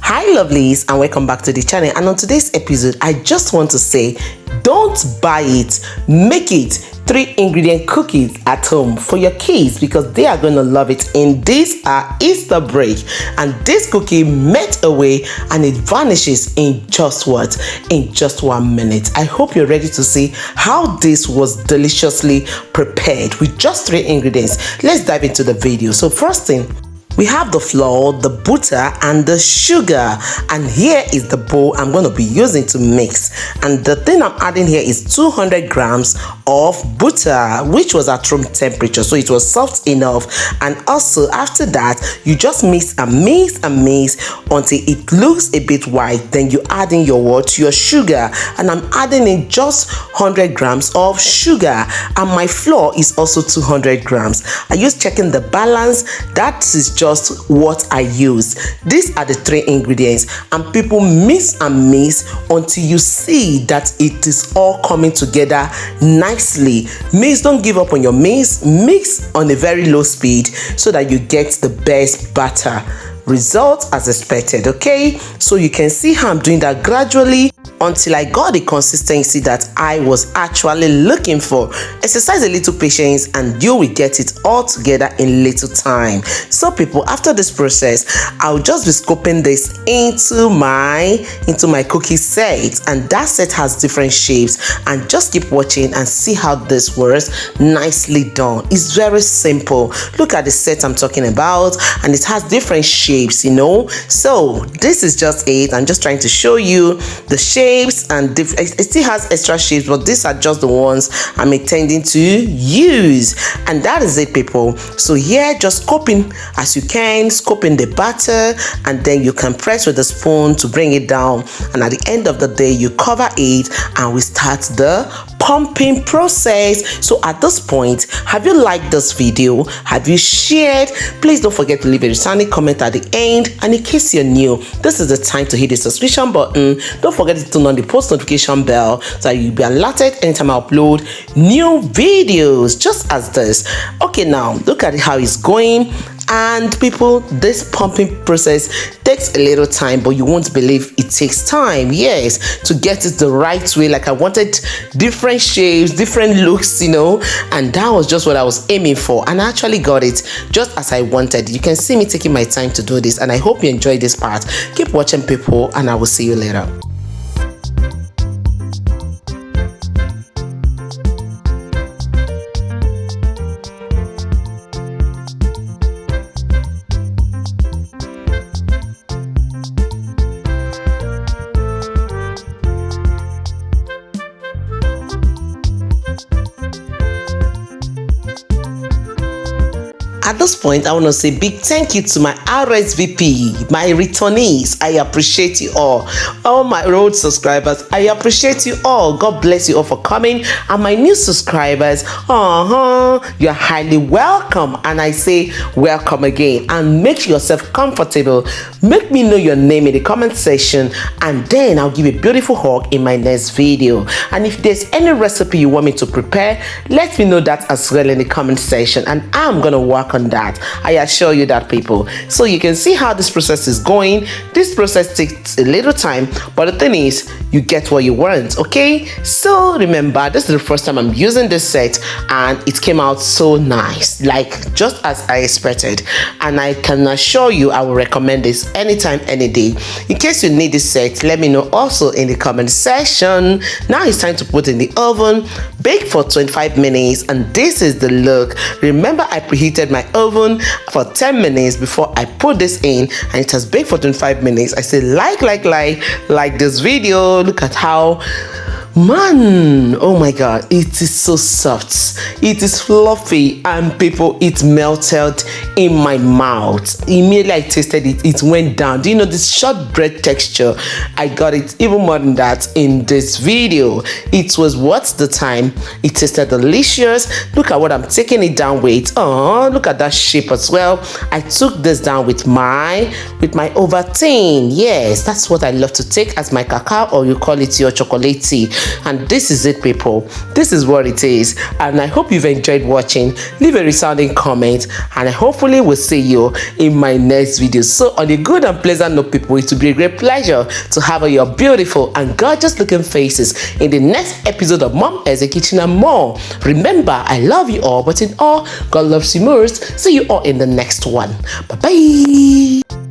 Hi lovelies, and welcome back to the channel. And on today's episode, I just want to say, don't buy it, make it 3-ingredient cookies at home for your kids because they are going to love it. And these are Easter break, and this cookie melt away and it vanishes in just 1 minute. I hope you're ready to see how this was deliciously prepared with just 3 ingredients. Let's dive into the video. So first thing, we have the flour, the butter, and the sugar. And here is the bowl I'm going to be using to mix. And the thing I'm adding here is 200 grams of butter, which was at room temperature, so it was soft enough. And also after that, you just mix and mix until it looks a bit white. Then you add in your sugar. And I'm adding in just 100 grams of sugar. And my flour is also 200 grams. I use checking the balance. That is just what I use. These are the 3 ingredients, and people mix and mix until you see that it is all coming together nicely. Mix, don't give up on your mix on a very low speed so that you get the best batter result as expected. Okay, so you can see how I'm doing that gradually until I got the consistency that I was actually looking for. Exercise a little patience and you will get it all together in little time. So people, after this process, I'll just be scoping this into my cookie set, and that set has different shapes, and just keep watching and see how this works. Nicely done. It's very simple. Look at the set I'm talking about, and it has different shapes, you know. So this is just it. I'm just trying to show you the shapes, and it still has extra shapes, but these are just the ones I'm intending to use. And that is it, people. So here, just scooping as you can, scooping the batter, and then you can press with a spoon to bring it down. And at the end of the day, you cover it and we start the pumping process. So at this point, have you liked this video? Have you shared? Please don't forget to leave a returning comment at the end. And in case you're new, this is the time to hit the subscription button. Don't forget to turn on the post notification bell so that you'll be alerted anytime I upload new videos just as this. Okay, now look at how it's going. And people, this pumping process takes a little time, but you won't believe it takes time. Yes, to get it the right way. Like I wanted different shapes, different looks, you know, and that was just what I was aiming for, and I actually got it just as I wanted. You can see me taking my time to do this, and I hope you enjoyed this part. Keep watching, people, and I will see you later. At this point, I want to say big thank you to my RSVP, my returnees. I appreciate you all. All my road subscribers, I appreciate you all. God bless you all for coming. And my new subscribers, you're highly welcome. And I say welcome again. And make yourself comfortable. Make me know your name in the comment section, and then I'll give you a beautiful hug in my next video. And if there's any recipe you want me to prepare, let me know that as well in the comment section, and I'm gonna work on that. I assure you that, people. So you can see how this process is going. This process takes a little time, but the thing is, you get what you want. Okay, so remember, this is the first time I'm using this set, and it came out so nice, like just as I expected. And I can assure you I will recommend this anytime, any day. In case you need this set, let me know also in the comment section. Now it's time to put in the oven, bake for 25 minutes, and this is the look. Remember, I preheated my oven for 10 minutes before I put this in, and it has baked for 25 minutes. I say like this video. Look at how, man, oh my god, it is so soft, it is fluffy, and people, it melted in my mouth. Immediately I tasted it, it went down. Do you know this shortbread texture? I got it even more than that in this video. It was worth the time. It tasted delicious. Look at what I'm taking it down with. Oh, look at that shape as well. I took this down with my Ovaltine. Yes, that's what I love to take as my cacao, or you call it your chocolatey. And this is it, people. This is what it is. And I hope you've enjoyed watching. Leave a resounding comment, and I hopefully will see you in my next video. So on a good and pleasant note, people, it will be a great pleasure to have your beautiful and gorgeous looking faces in the next episode of Mom Essy Kitchen and More. Remember, I love you all, but in all, God loves you most. See you all in the next one. Bye bye.